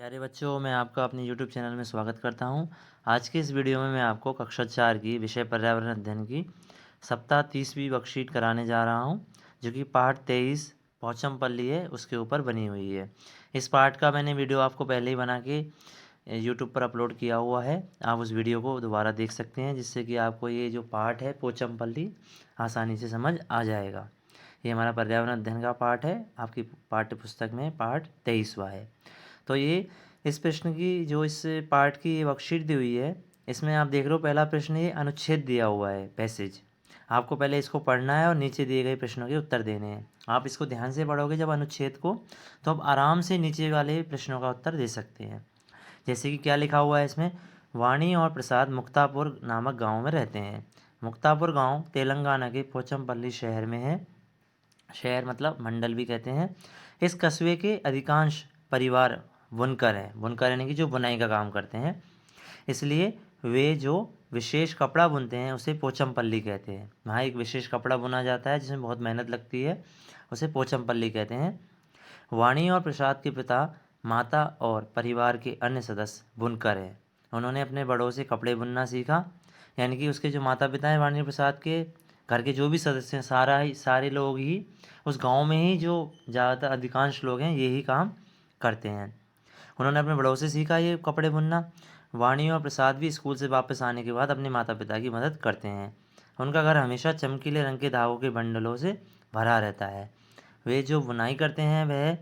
प्यारे बच्चों, मैं आपका अपने YouTube चैनल में स्वागत करता हूं। आज की इस वीडियो में मैं आपको कक्षा 4 की विषय पर्यावरण अध्ययन की सप्ताह 30वीं वर्कशीट कराने जा रहा हूं, जो कि पाठ 23 पोचमपल्ली है, उसके ऊपर बनी हुई है। इस पाठ का मैंने वीडियो आपको पहले ही बना के YouTube पर अपलोड किया हुआ है। आप उस वीडियो को दोबारा देख सकते हैं, जिससे कि आपको ये जो पाठ है पोचमपल्ली आसानी से समझ आ जाएगा। ये हमारा पर्यावरण अध्ययन का पाठ है, आपकी पाठ्य पुस्तक में पाठ 23वां है। तो ये इस प्रश्न की जो इस पार्ट की ये वर्कशीट दी हुई है, इसमें आप देख रहे हो पहला प्रश्न ये अनुच्छेद दिया हुआ है, पैसेज। आपको पहले इसको पढ़ना है और नीचे दिए गए प्रश्नों के उत्तर देने हैं। आप इसको ध्यान से पढ़ोगे जब अनुच्छेद को, तो आप आराम से नीचे वाले प्रश्नों का उत्तर दे सकते हैं। जैसे कि क्या लिखा हुआ है इसमें, वाणी और प्रसाद मुक्तापुर नामक गाँव में रहते हैं। मुक्तापुर गाँव तेलंगाना के पोचमपल्ली शहर में है। शहर मतलब मंडल भी कहते हैं। इस कस्बे के अधिकांश परिवार बुनकर हैं। बुनकर यानी कि जो बुनाई का काम करते हैं, इसलिए वे जो विशेष कपड़ा बुनते हैं उसे पोचमपल्ली कहते हैं। वहाँ एक विशेष कपड़ा बुना जाता है जिसमें बहुत मेहनत लगती है, उसे पोचमपल्ली कहते हैं। वाणी और प्रसाद के पिता, माता और परिवार के अन्य सदस्य बुनकर हैं। उन्होंने अपने बड़ों से कपड़े बुनना सीखा। यानी कि उसके जो माता पिता हैं वाणी प्रसाद के, घर के जो भी सदस्य हैं, सारे लोग ही उस गांव में ही जो ज़्यादातर अधिकांश लोग हैं यही काम करते हैं। उन्होंने अपने बड़ों से सीखा ये कपड़े बुनना। वाणी और प्रसाद भी स्कूल से वापस आने के बाद अपने माता पिता की मदद करते हैं। उनका घर हमेशा चमकीले रंग के धागों के बंडलों से भरा रहता है। वे जो बुनाई करते हैं वह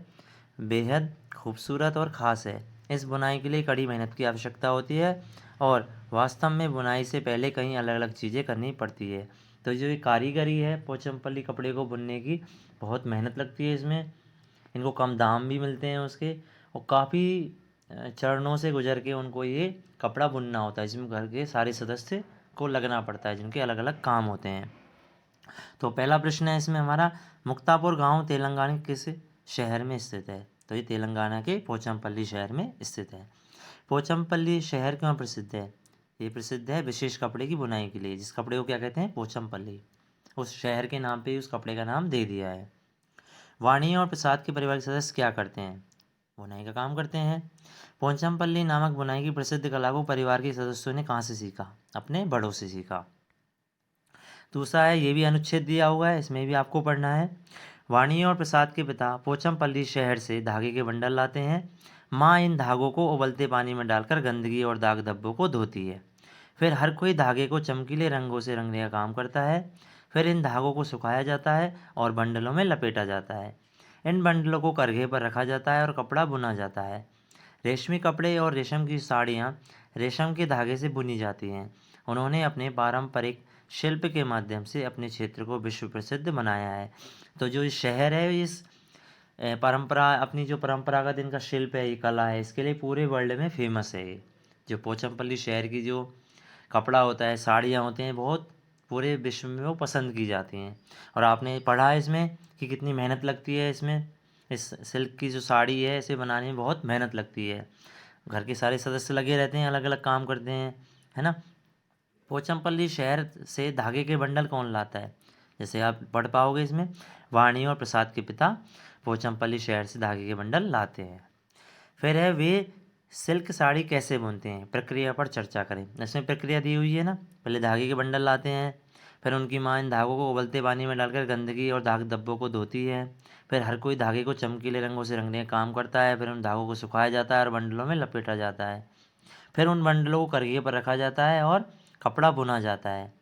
बेहद खूबसूरत और ख़ास है। इस बुनाई के लिए कड़ी मेहनत की आवश्यकता होती है और वास्तव में बुनाई से पहले कई अलग अलग चीज़ें करनी पड़ती है। तो जो ये कारीगरी है पोचमपल्ली कपड़े को बुनने की, बहुत मेहनत लगती है इसमें। इनको कम दाम भी मिलते हैं उसके, और काफ़ी चरणों से गुजर के उनको ये कपड़ा बुनना होता है, जिसमें घर के सारे सदस्य को लगना पड़ता है, जिनके अलग अलग काम होते हैं। तो पहला प्रश्न है इसमें हमारा, मुक्तापुर गांव तेलंगाना के किस शहर में स्थित है? तो ये तेलंगाना के पोचमपल्ली शहर में स्थित है। पोचमपल्ली शहर क्यों प्रसिद्ध है? ये प्रसिद्ध है विशेष कपड़े की बुनाई के लिए, जिस कपड़े को क्या कहते हैं, पोचमपल्ली। उस शहर के नाम पे ही उस कपड़े का नाम दे दिया है। वाणी और प्रसाद के परिवार के सदस्य क्या करते हैं? बुनाई का काम करते हैं। पोचमपल्ली नामक बुनाई की प्रसिद्ध कला को परिवार के सदस्यों ने कहाँ से सीखा? अपने बड़ों से सीखा। दूसरा है, ये भी अनुच्छेद दिया हुआ है, इसमें भी आपको पढ़ना है। वाणी और प्रसाद के पिता पोचमपल्ली शहर से धागे के बंडल लाते हैं। माँ इन धागों को उबलते पानी में डालकर गंदगी और दाग धब्बों को धोती है। फिर हर कोई धागे को चमकीले रंगों से रंगने का काम करता है। फिर इन धागों को सुखाया जाता है और बंडलों में लपेटा जाता है। इन बंडलों को करघे पर रखा जाता है और कपड़ा बुना जाता है। रेशमी कपड़े और रेशम की साड़ियाँ रेशम के धागे से बुनी जाती हैं। उन्होंने अपने पारंपरिक शिल्प के माध्यम से अपने क्षेत्र को विश्व प्रसिद्ध बनाया है। तो जो इस शहर है, इस परंपरा, अपनी जो परंपरागत इनका शिल्प है, ये कला है, इसके लिए पूरे वर्ल्ड में फेमस है। ये जो पोचमपल्ली शहर की जो कपड़ा होता है, साड़ियाँ होती हैं, बहुत पूरे विश्व में वो पसंद की जाती हैं। और आपने पढ़ा है इसमें कि कितनी मेहनत लगती है इसमें। इस सिल्क की जो साड़ी है, इसे बनाने में बहुत मेहनत लगती है। घर के सारे सदस्य लगे रहते हैं, अलग अलग काम करते हैं, है ना। पोचमपल्ली शहर से धागे के बंडल कौन लाता है? जैसे आप पढ़ पाओगे इसमें, वाणी और प्रसाद के पिता पोचमपल्ली शहर से धागे के बंडल लाते हैं। फिर है, वे सिल्क साड़ी कैसे बुनते हैं? प्रक्रिया पर चर्चा करें। इसमें प्रक्रिया दी हुई है ना, पहले धागे के बंडल लाते हैं, फिर उनकी माँ इन धागों को उबलते पानी में डालकर गंदगी और दाग धब्बों को धोती है। फिर हर कोई धागे को चमकीले रंगों से रंगने का काम करता है। फिर उन धागों को सुखाया जाता है और बंडलों में लपेटा जाता है। फिर उन बंडलों को करघे पर रखा जाता है और कपड़ा बुना जाता है।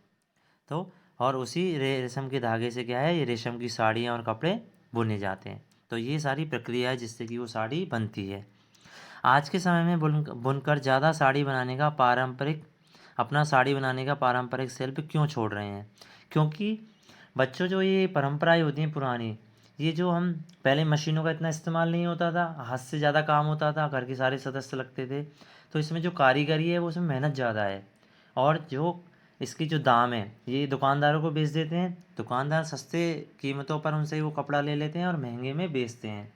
तो और उसी रेशम के धागे से क्या है, ये रेशम की साड़ियाँ और कपड़े बुने जाते हैं। तो ये सारी प्रक्रिया है जिससे कि वो साड़ी बनती है। आज के समय में बुनकर ज़्यादा साड़ी बनाने का पारंपरिक शिल्प क्यों छोड़ रहे हैं? क्योंकि बच्चों, जो ये परंपराएं होती हैं पुरानी, ये जो हम पहले मशीनों का इतना इस्तेमाल नहीं होता था, हाथ से ज़्यादा काम होता था, घर के सारे सदस्य लगते थे, तो इसमें जो कारीगरी है वो उसमें मेहनत ज़्यादा है। और जो इसकी जो दाम है, ये दुकानदारों को बेच देते हैं। दुकानदार सस्ते कीमतों पर उनसे वो कपड़ा ले लेते हैं और महंगे में बेचते हैं,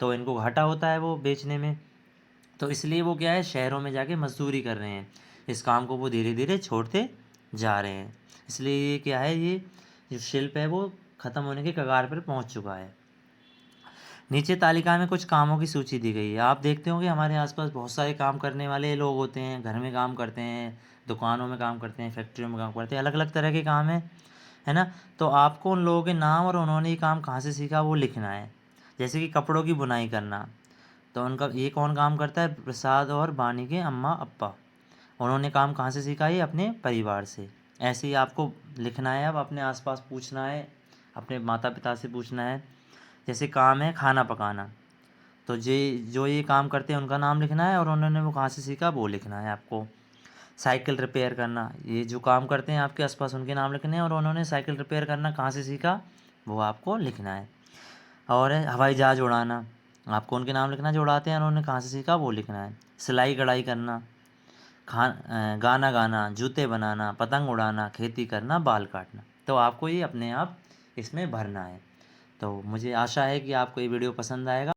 तो इनको घाटा होता है वो बेचने में। तो इसलिए वो क्या है, शहरों में जाके मजदूरी कर रहे हैं। इस काम को वो धीरे धीरे छोड़ते जा रहे हैं। इसलिए ये क्या है, ये जो शिल्प है वो ख़त्म होने के कगार पर पहुंच चुका है। नीचे तालिका में कुछ कामों की सूची दी गई है। आप देखते होंगे हमारे आसपास बहुत सारे काम करने वाले लोग होते हैं, घर में काम करते हैं, दुकानों में काम करते हैं, फैक्ट्रियों में काम करते हैं, अलग अलग तरह के काम हैं, है ना। तो आपको उन लोगों के नाम और उन्होंने ये काम कहाँ से सीखा वो लिखना है। जैसे कि कपड़ों की बुनाई करना, तो उनका ये कौन काम करता है, प्रसाद और बानी के अम्मा अप्पा। उन्होंने काम कहाँ से सीखा, ये अपने परिवार से। ऐसे ही आपको लिखना है, अब अपने आसपास पूछना है, अपने माता पिता से पूछना है। जैसे काम है खाना पकाना, तो जो ये काम करते हैं उनका नाम लिखना है और उन्होंने वो कहाँ से सीखा वो लिखना है आपको। साइकिल रिपेयर करना, ये जो काम करते हैं आपके आसपास उनके नाम लिखने हैं और उन्होंने साइकिल रिपेयर करना कहाँ से सीखा वो आपको लिखना है। और है हवाई जहाज़ उड़ाना, आपको उनके नाम लिखना है जो उड़ाते हैं और उन्होंने कहाँ से सीखा वो लिखना है। सिलाई कढ़ाई करना, गाना गाना, जूते बनाना, पतंग उड़ाना, खेती करना, बाल काटना। तो आपको ये अपने आप इसमें भरना है। तो मुझे आशा है कि आपको ये वीडियो पसंद आएगा।